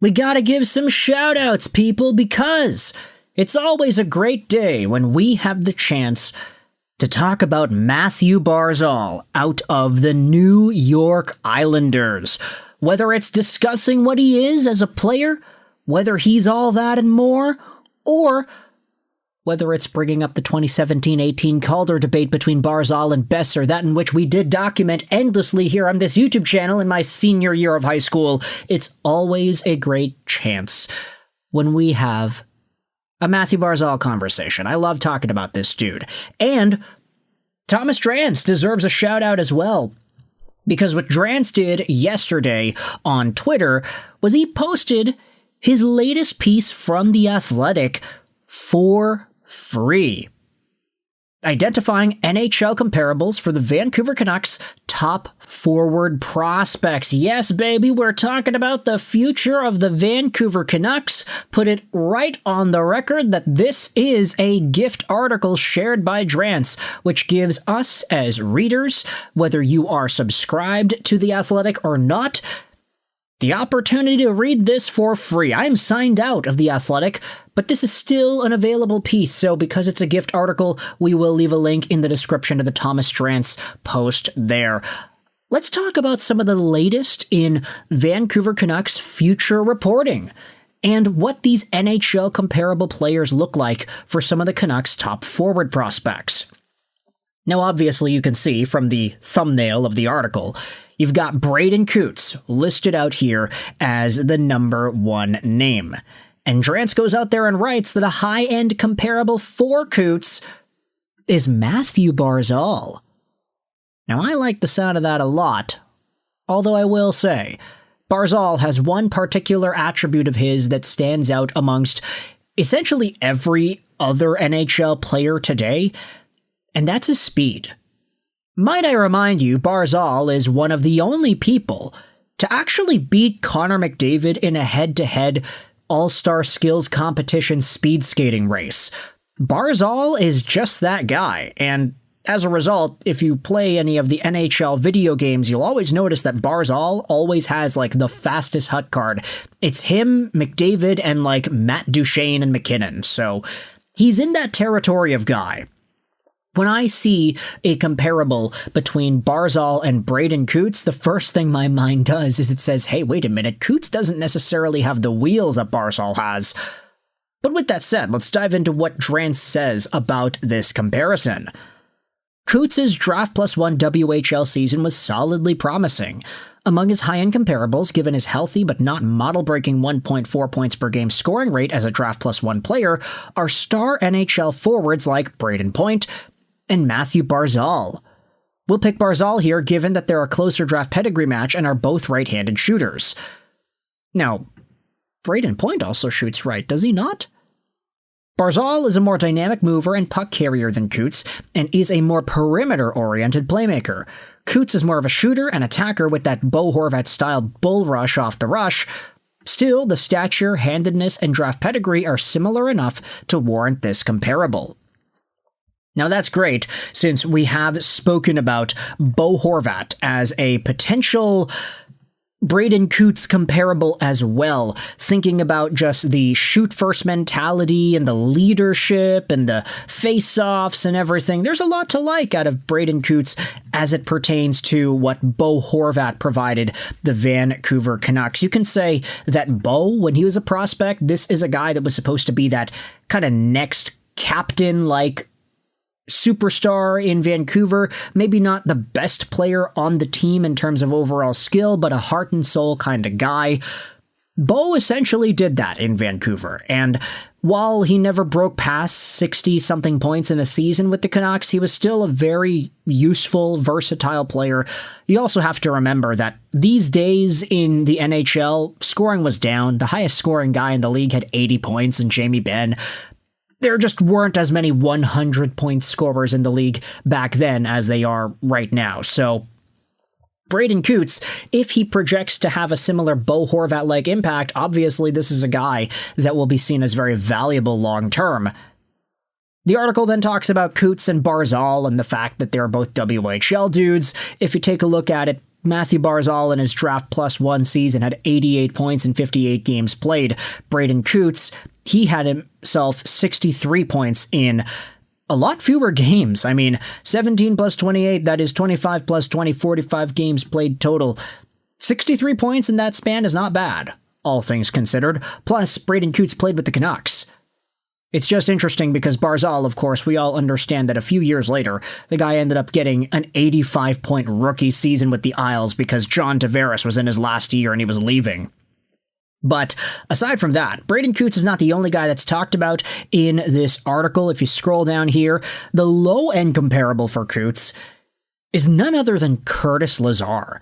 We gotta give some shout-outs, people, because it's always a great day when we have the chance to talk about Mathew Barzal out of the New York Islanders. Whether it's discussing what he is as a player, whether he's all that and more, or whether it's bringing up the 2017-18 Calder debate between Barzal and Besser, that in which we did document endlessly here on this YouTube channel in my senior year of high school, it's always a great chance when we have a Mathew Barzal conversation. I love talking about this dude. And Thomas Drance deserves a shout out as well, because what Drance did yesterday on Twitter was he posted his latest piece from The Athletic for free, identifying NHL comparables for the Vancouver Canucks top forward prospects. Yes, baby, we're talking about the future of the Vancouver Canucks. Put it right on the record that this is a gift article shared by Drance, which gives us as readers, whether you are subscribed to The Athletic or not, the opportunity to read this for free. I'm signed out of The Athletic, but this is still an available piece, so because it's a gift article, we will leave a link in the description to the Thomas Drance post there. Let's talk about some of the latest in Vancouver Canucks future reporting and what these NHL comparable players look like for some of the Canucks' top forward prospects. Now, obviously, you can see from the thumbnail of the article, you've got Braeden Cootes listed out here as the number one name. And Drance goes out there and writes that a high-end comparable for Cootes is Mathew Barzal. Now, I like the sound of that a lot, although I will say, Barzal has one particular attribute of his that stands out amongst essentially every other NHL player today, and that's his speed. Might I remind you, Barzal is one of the only people to actually beat Connor McDavid in a head-to-head all-star skills competition speed skating race. Barzal is just that guy, and as a result, if you play any of the NHL video games, you'll always notice that Barzal always has, like, the fastest hut card. It's him, McDavid, and, like, Matt Duchene and McKinnon, so he's in that territory of guy. When I see a comparable between Barzal and Braeden Cootes, the first thing my mind does is it says, hey, wait a minute, Cootes doesn't necessarily have the wheels that Barzal has. But with that said, let's dive into what Drance says about this comparison. Cootes' Draft +1 WHL season was solidly promising. Among his high-end comparables, given his healthy but not model-breaking 1.4 points per game scoring rate as a Draft +1 player, are star NHL forwards like Brayden Point and Mathew Barzal. We'll pick Barzal here given that they're a closer draft pedigree match and are both right-handed shooters. Now, Brayden Point also shoots right, does he not? Barzal is a more dynamic mover and puck carrier than Cootes, and is a more perimeter-oriented playmaker. Cootes is more of a shooter and attacker with that Bo Horvat-style bull rush off the rush. Still, the stature, handedness, and draft pedigree are similar enough to warrant this comparable. Now that's great, since we have spoken about Bo Horvat as a potential Braeden Cootes comparable as well, thinking about just the shoot-first mentality and the leadership and the face-offs and everything. There's a lot to like out of Braeden Cootes as it pertains to what Bo Horvat provided the Vancouver Canucks. You can say that Bo, when he was a prospect, this is a guy that was supposed to be that kind of next captain-like superstar in Vancouver, maybe not the best player on the team in terms of overall skill, but a heart and soul kind of guy. Bo essentially did that in Vancouver, and while he never broke past 60-something points in a season with the Canucks, he was still a very useful, versatile player. You also have to remember that these days in the NHL, scoring was down. The highest scoring guy in the league had 80 points, and Jamie Benn. There just weren't as many 100-point scorers in the league back then as they are right now. So Braeden Cootes, if he projects to have a similar Bo Horvat-like impact, obviously this is a guy that will be seen as very valuable long-term. The article then talks about Cootes and Barzal and the fact that they're both WHL dudes. If you take a look at it, Mathew Barzal in his draft +1 season had 88 points in 58 games played. Braeden Cootes, he had himself 63 points in a lot fewer games. I mean, 17 plus 28, that is 25 plus 20, 45 games played total. 63 points in that span is not bad, all things considered. Plus, Braeden Cootes played with the Canucks. It's just interesting because Barzal, of course, we all understand that a few years later, the guy ended up getting an 85-point rookie season with the Isles because John Tavares was in his last year and he was leaving. But aside from that, Braeden Cootes is not the only guy that's talked about in this article. If you scroll down here, the low-end comparable for Cootes is none other than Curtis Lazar.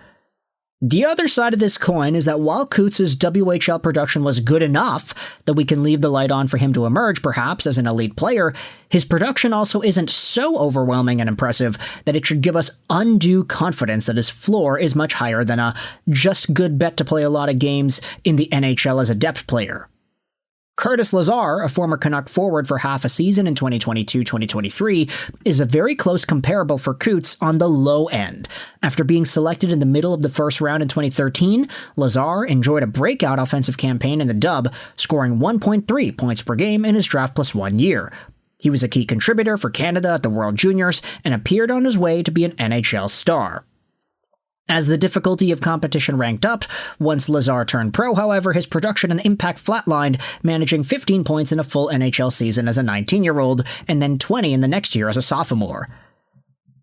The other side of this coin is that while Cootes' WHL production was good enough that we can leave the light on for him to emerge, perhaps, as an elite player, his production also isn't so overwhelming and impressive that it should give us undue confidence that his floor is much higher than a just good bet to play a lot of games in the NHL as a depth player. Curtis Lazar, a former Canuck forward for half a season in 2022-2023, is a very close comparable for Cootes on the low end. After being selected in the middle of the first round in 2013, Lazar enjoyed a breakout offensive campaign in the Dub, scoring 1.3 points per game in his draft +1 year. He was a key contributor for Canada at the World Juniors and appeared on his way to be an NHL star. As the difficulty of competition ranked up, once Lazar turned pro, however, his production and impact flatlined, managing 15 points in a full NHL season as a 19-year-old, and then 20 in the next year as a sophomore.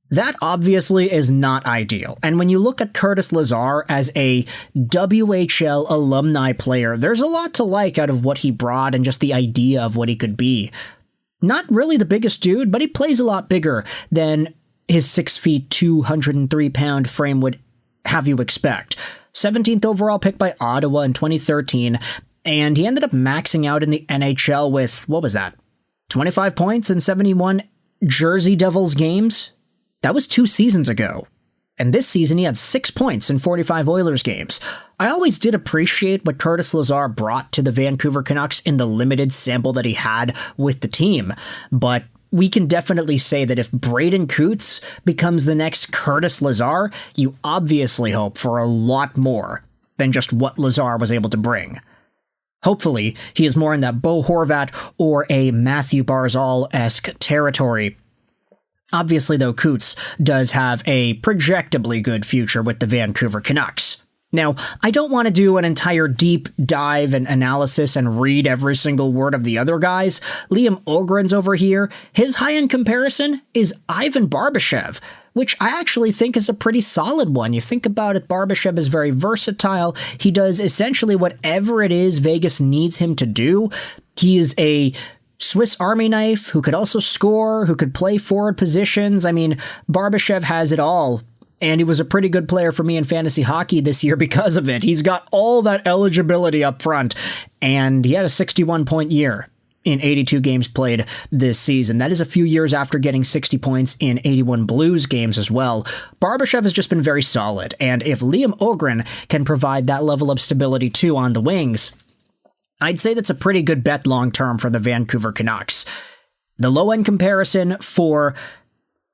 That obviously is not ideal, and when you look at Curtis Lazar as a WHL alumni player, there's a lot to like out of what he brought and just the idea of what he could be. Not really the biggest dude, but he plays a lot bigger than his 6 feet, 203-pound frame would have you expect. 17th overall pick by Ottawa in 2013, and he ended up maxing out in the NHL with, 25 points in 71 Jersey Devils games? That was 2 seasons ago. And this season he had 6 points in 45 Oilers games. I always did appreciate what Curtis Lazar brought to the Vancouver Canucks in the limited sample that he had with the team, but we can definitely say that if Braeden Cootes becomes the next Curtis Lazar, you obviously hope for a lot more than just what Lazar was able to bring. Hopefully, he is more in that Bo Horvat or a Mathew Barzal-esque territory. Obviously, though, Cootes does have a projectably good future with the Vancouver Canucks. Now, I don't want to do an entire deep dive and analysis and read every single word of the other guys. Liam Ogren's over here. His high-end comparison is Ivan Barbashev, which I actually think is a pretty solid one. You think about it, Barbashev is very versatile. He does essentially whatever it is Vegas needs him to do. He is a Swiss Army knife who could also score, who could play forward positions. I mean, Barbashev has it all. And he was a pretty good player for me in fantasy hockey this year because of it. He's got all that eligibility up front, and he had a 61-point year in 82 games played this season. That is a few years after getting 60 points in 81 Blues games as well. Barbashev has just been very solid, and if Liam Ogren can provide that level of stability too on the wings, I'd say that's a pretty good bet long-term for the Vancouver Canucks. The low-end comparison for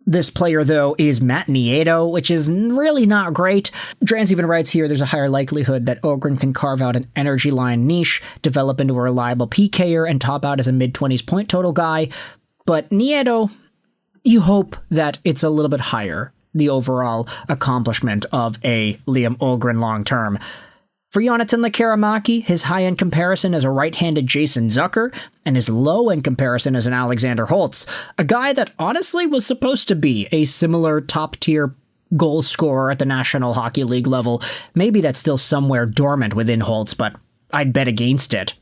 this player, though, is Matt Nieto, which is really not great. Drans even writes here there's a higher likelihood that Ogren can carve out an energy line niche, develop into a reliable PKer, and top out as a mid-20s point total guy. But Nieto, you hope that it's a little bit higher, the overall accomplishment of a Liam Ogren long-term. For Jonathan Lekkerimäki, his high-end comparison is a right-handed Jason Zucker, and his low-end comparison is an Alexander Holtz, a guy that honestly was supposed to be a similar top-tier goal scorer at the National Hockey League level. Maybe that's still somewhere dormant within Holtz, but I'd bet against it.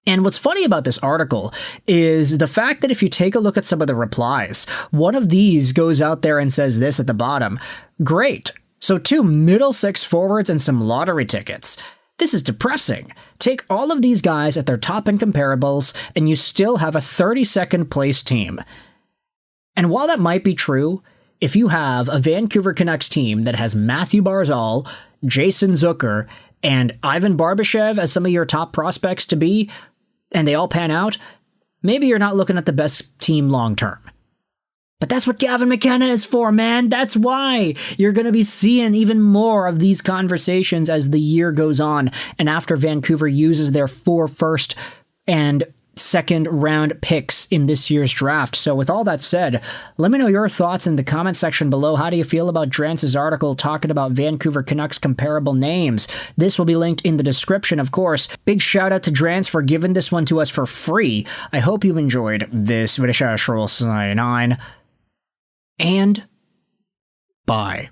And what's funny about this article is the fact that if you take a look at some of the replies, one of these goes out there and says this at the bottom: "Great. So 2 middle 6 forwards and some lottery tickets. This is depressing. Take all of these guys at their top-end comparables, and you still have a 32nd place team." And while that might be true, if you have a Vancouver Canucks team that has Mathew Barzal, Jason Zucker, and Ivan Barbashev as some of your top prospects to be, and they all pan out, maybe you're not looking at the best team long-term. But that's what Gavin McKenna is for, man. That's why you're going to be seeing even more of these conversations as the year goes on and after Vancouver uses their 4 first and second round picks in this year's draft. So with all that said, let me know your thoughts in the comment section below. How do you feel about Drance's article talking about Vancouver Canucks comparable names? This will be linked in the description, of course. Big shout out to Drance for giving this one to us for free. I hope you enjoyed this video. And bye.